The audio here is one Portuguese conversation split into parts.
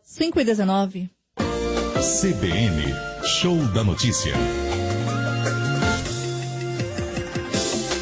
5h19. CBN, Show da Notícia.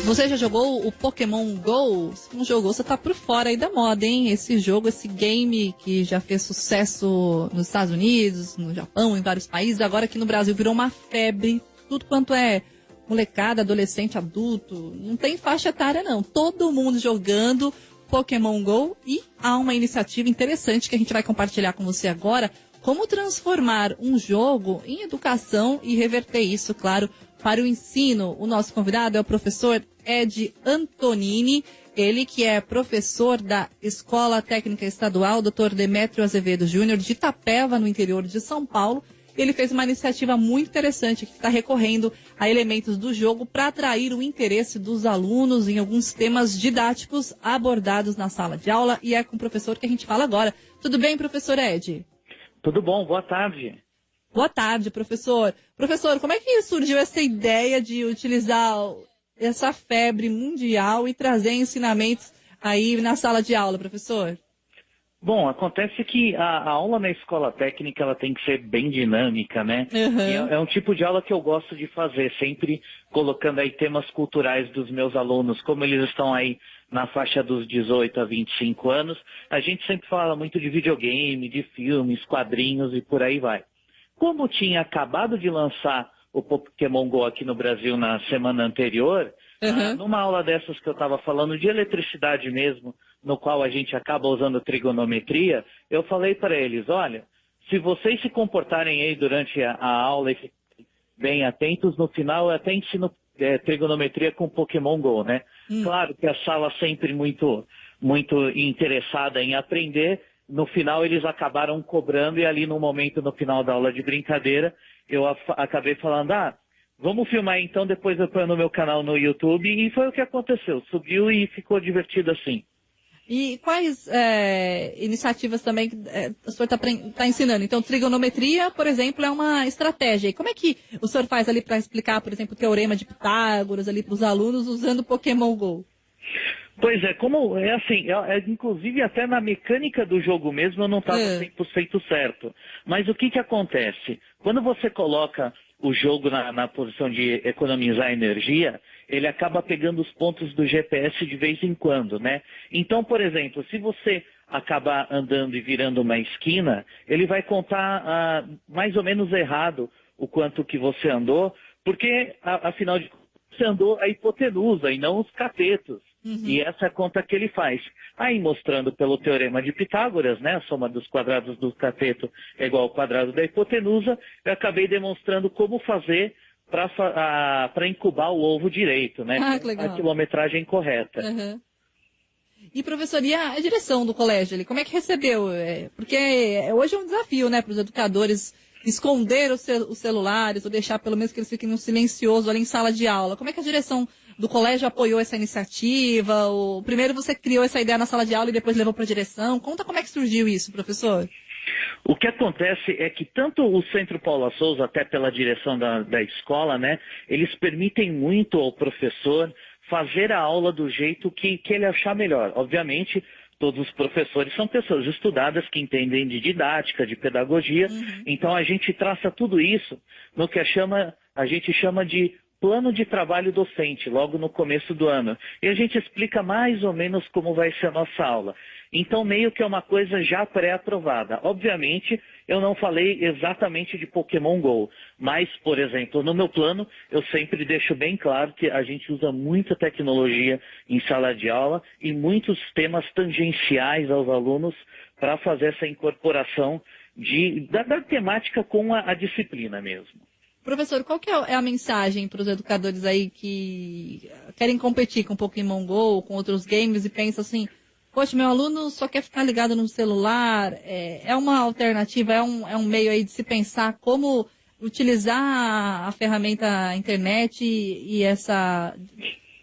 Você já jogou o Pokémon GO? Se não jogou, você tá por fora aí da moda, hein? Esse jogo, esse game que já fez sucesso nos Estados Unidos, no Japão, em vários países, agora aqui no Brasil virou uma febre. Tudo quanto é molecada, adolescente, adulto, não tem faixa etária não. Todo mundo jogando Pokémon GO, e há uma iniciativa interessante que a gente vai compartilhar com você agora. Como transformar um jogo em educação e reverter isso, claro, para o ensino. O nosso convidado é o professor Ed Antonini, ele que é professor da Escola Técnica Estadual Dr. Demétrio Azevedo Júnior, de Itapeva, no interior de São Paulo. Ele fez uma iniciativa muito interessante que está recorrendo a elementos do jogo para atrair o interesse dos alunos em alguns temas didáticos abordados na sala de aula. E é com o professor que a gente fala agora. Tudo bem, professor Ed? Tudo bom, boa tarde. Boa tarde, professor. Professor, como é que surgiu essa ideia de utilizar essa febre mundial e trazer ensinamentos aí na sala de aula, professor? Bom, acontece que a aula na escola técnica ela tem que ser bem dinâmica, né? Uhum. É um tipo de aula que eu gosto de fazer, sempre colocando aí temas culturais dos meus alunos, como eles estão aí na faixa dos 18 a 25 anos, a gente sempre fala muito de videogame, de filmes, quadrinhos e por aí vai. Como tinha acabado de lançar o Pokémon GO aqui no Brasil na semana anterior, numa aula dessas que eu estava falando de eletricidade mesmo, no qual a gente acaba usando trigonometria, eu falei para eles, olha, se vocês se comportarem aí durante a aula e ficarem bem atentos, no final eu até ensino trigonometria com Pokémon GO, né? Claro que a sala sempre muito interessada em aprender, no final eles acabaram cobrando e ali no momento, no final da aula de brincadeira, eu acabei falando, vamos filmar então, depois eu ponho no meu canal no YouTube, e foi o que aconteceu, subiu e ficou divertido assim. E quais iniciativas também o senhor está ensinando? Então, trigonometria, por exemplo, é uma estratégia. E como é que o senhor faz ali para explicar, por exemplo, o teorema de Pitágoras ali para os alunos usando Pokémon GO? Pois é, como é assim, inclusive até na mecânica do jogo mesmo eu não estava 100% certo. Mas o que acontece? Quando você coloca o jogo na posição de economizar energia, ele acaba pegando os pontos do GPS de vez em quando, né? Então, por exemplo, se você acabar andando e virando uma esquina, ele vai contar mais ou menos errado o quanto que você andou, porque, afinal de contas, você andou a hipotenusa e não os catetos. E essa é a conta que ele faz. Aí, mostrando pelo teorema de Pitágoras, né, a soma dos quadrados do cateto é igual ao quadrado da hipotenusa, eu acabei demonstrando como fazer para incubar o ovo direito, né? Que legal. A quilometragem correta. E, professor, e a direção do colégio ali, como é que recebeu? Porque hoje é um desafio, né, para os educadores esconder os celulares ou deixar pelo menos que eles fiquem no silencioso ali em sala de aula. Como é que a direção do colégio apoiou essa iniciativa? Primeiro você criou essa ideia na sala de aula e depois levou para a direção. Conta como é que surgiu isso, professor. O que acontece é que tanto o Centro Paula Souza, até pela direção da escola, né, eles permitem muito ao professor fazer a aula do jeito que ele achar melhor. Obviamente, todos os professores são pessoas estudadas que entendem de didática, de pedagogia, então a gente traça tudo isso no que a gente chama de plano de trabalho docente, logo no começo do ano. E a gente explica mais ou menos como vai ser a nossa aula. Então, meio que é uma coisa já pré-aprovada. Obviamente, eu não falei exatamente de Pokémon GO, mas, por exemplo, no meu plano, eu sempre deixo bem claro que a gente usa muita tecnologia em sala de aula e muitos temas tangenciais aos alunos para fazer essa incorporação da temática com a disciplina mesmo. Professor, qual que é a mensagem para os educadores aí que querem competir com Pokémon GO, com outros games e pensam assim, poxa, meu aluno só quer ficar ligado no celular, é uma alternativa, é um meio aí de se pensar como utilizar a ferramenta internet e essa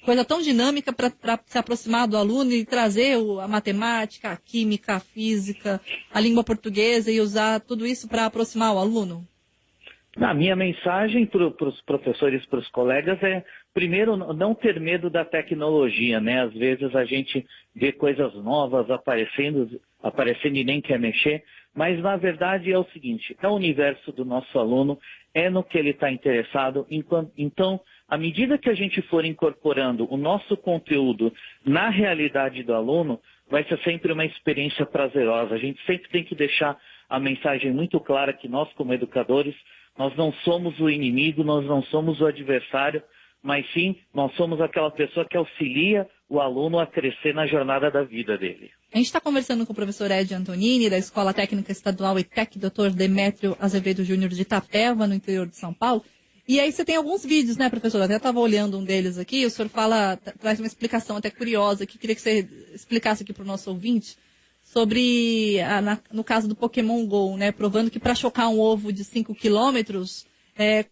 coisa tão dinâmica para se aproximar do aluno e trazer a matemática, a química, a física, a língua portuguesa e usar tudo isso para aproximar o aluno? A minha mensagem para os professores, para os colegas é, primeiro, não ter medo da tecnologia, né? Às vezes a gente vê coisas novas aparecendo e nem quer mexer, mas na verdade é o seguinte, é o universo do nosso aluno, é no que ele está interessado, então, à medida que a gente for incorporando o nosso conteúdo na realidade do aluno, vai ser sempre uma experiência prazerosa. A gente sempre tem que deixar a mensagem muito clara que nós, como educadores, nós não somos o inimigo, nós não somos o adversário, mas sim, nós somos aquela pessoa que auxilia o aluno a crescer na jornada da vida dele. A gente está conversando com o professor Ed Antonini, da Escola Técnica Estadual ETEC, Dr. Demétrio Azevedo Júnior de Itapeva, no interior de São Paulo. E aí você tem alguns vídeos, né, professor? Eu até estava olhando um deles aqui, o senhor traz uma explicação até curiosa, que queria que você explicasse aqui para o nosso ouvinte, sobre, no caso do Pokémon GO, né, provando que para chocar um ovo de 5 quilômetros,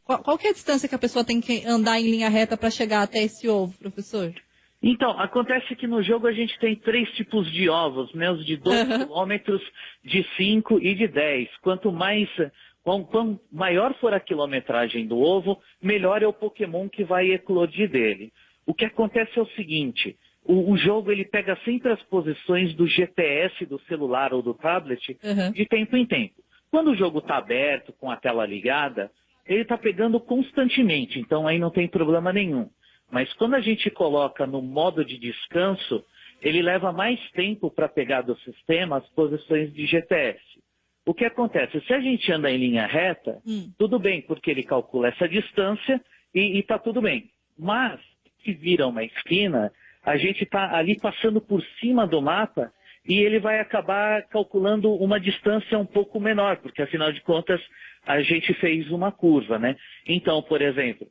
qual que é a distância que a pessoa tem que andar em linha reta para chegar até esse ovo, professor? Então, acontece que no jogo a gente tem 3 tipos de ovos, né, os de 2 quilômetros, de 5 e de 10. Quanto maior for a quilometragem do ovo, melhor é o Pokémon que vai eclodir dele. O que acontece é o seguinte, o jogo ele pega sempre as posições do GPS do celular ou do tablet de tempo em tempo. Quando o jogo está aberto, com a tela ligada, ele está pegando constantemente, então aí não tem problema nenhum. Mas quando a gente coloca no modo de descanso, ele leva mais tempo para pegar do sistema as posições de GPS. O que acontece? Se a gente anda em linha reta, tudo bem, porque ele calcula essa distância e está tudo bem. Mas, se vira uma esquina, a gente está ali passando por cima do mapa e ele vai acabar calculando uma distância um pouco menor, porque afinal de contas a gente fez uma curva, né? Então, por exemplo,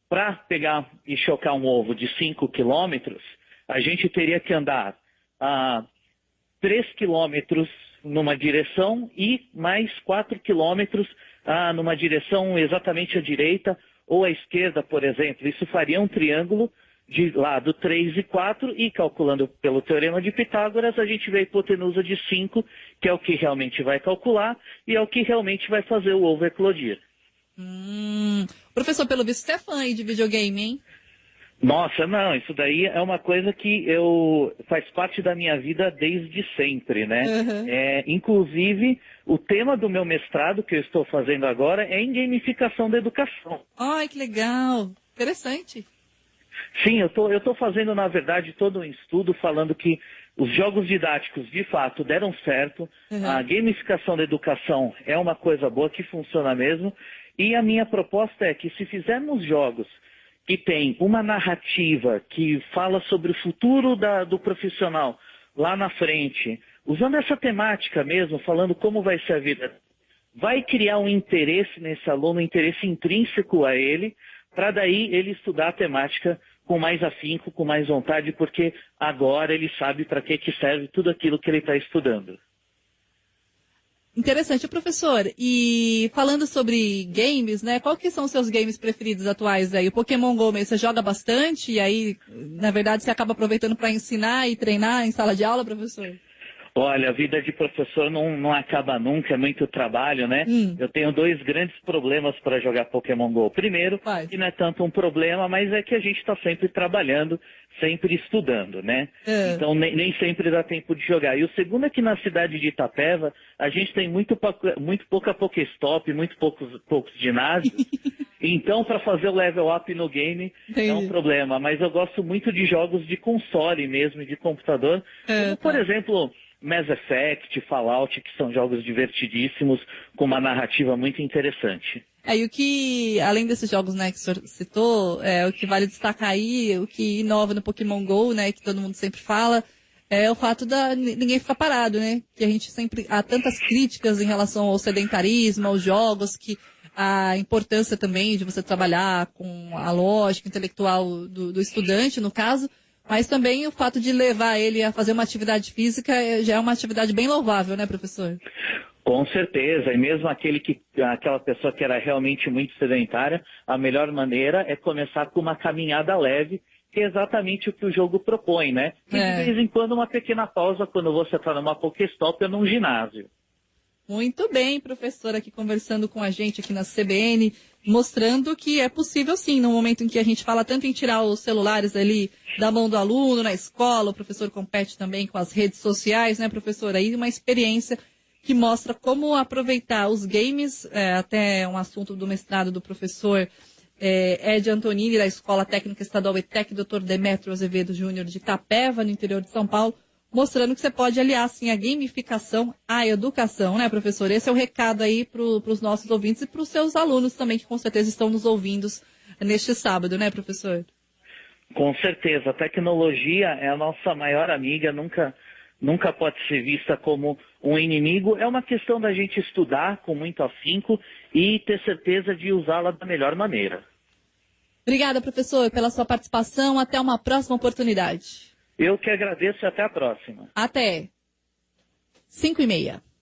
para pegar e chocar um ovo de 5 quilômetros, a gente teria que andar 3 quilômetros numa direção e mais 4 quilômetros numa direção exatamente à direita ou à esquerda, por exemplo. Isso faria um triângulo de lado 3 e 4 e calculando pelo Teorema de Pitágoras, a gente vê a hipotenusa de 5, que é o que realmente vai calcular e é o que realmente vai fazer o ovo eclodir. Professor, pelo visto você é fã aí de videogame, hein? Nossa, não, isso daí é uma coisa que faz parte da minha vida desde sempre, né? Inclusive, o tema do meu mestrado que eu estou fazendo agora é em gamificação da educação. Ai, que legal! Interessante. Sim, eu tô fazendo, na verdade, todo um estudo falando que os jogos didáticos, de fato, deram certo. A gamificação da educação é uma coisa boa, que funciona mesmo. E a minha proposta é que se fizermos jogos que tem uma narrativa que fala sobre o futuro do profissional lá na frente, usando essa temática mesmo, falando como vai ser a vida, vai criar um interesse nesse aluno, um interesse intrínseco a ele, para daí ele estudar a temática com mais afinco, com mais vontade, porque agora ele sabe para que serve tudo aquilo que ele está estudando. Interessante, professor. E falando sobre games, né? Qual que são os seus games preferidos atuais aí? O Pokémon GO, você joga bastante e aí, na verdade, você acaba aproveitando para ensinar e treinar em sala de aula, professor? Olha, a vida de professor não acaba nunca, é muito trabalho, né? Eu tenho 2 grandes problemas para jogar Pokémon GO. Primeiro, que não é tanto um problema, mas é que a gente está sempre trabalhando, sempre estudando, né? Então nem sempre dá tempo de jogar. E o segundo é que na cidade de Itapeva, a gente tem muito pouca Pokéstop, muito poucos ginásios. Então, para fazer o level up no game é um problema. Mas eu gosto muito de jogos de console mesmo, de computador. Como, por exemplo, Mass Effect, Fallout, que são jogos divertidíssimos, com uma narrativa muito interessante. E o que, além desses jogos, né, que o senhor citou, o que vale destacar aí, o que inova no Pokémon GO, né, que todo mundo sempre fala, é o fato de ninguém ficar parado, né, que a gente sempre, há tantas críticas em relação ao sedentarismo, aos jogos, que a importância também de você trabalhar com a lógica intelectual do estudante, no caso, mas também o fato de levar ele a fazer uma atividade física já é uma atividade bem louvável, né, professor? Com certeza, e mesmo aquela pessoa que era realmente muito sedentária, a melhor maneira é começar com uma caminhada leve, que é exatamente o que o jogo propõe, né? E de vez em quando uma pequena pausa quando você está numa Pokéstop ou num ginásio. Muito bem, professor, aqui conversando com a gente aqui na CBN, mostrando que é possível sim, no momento em que a gente fala tanto em tirar os celulares ali da mão do aluno, na escola, o professor compete também com as redes sociais, né, professor? Aí uma experiência que mostra como aproveitar os games, até um assunto do mestrado do professor Ed Antonini, da Escola Técnica Estadual ETEC, Dr. Demetrio Azevedo Júnior, de Itapeva, no interior de São Paulo, mostrando que você pode aliar, sim, a gamificação à educação, né, professor? Esse é o recado aí para os nossos ouvintes e para os seus alunos também, que com certeza estão nos ouvindo neste sábado, né, professor? Com certeza. A tecnologia é a nossa maior amiga, nunca pode ser vista como um inimigo. É uma questão da gente estudar com muito afinco e ter certeza de usá-la da melhor maneira. Obrigada, professor, pela sua participação. Até uma próxima oportunidade. Eu que agradeço e até a próxima. Até 5h30.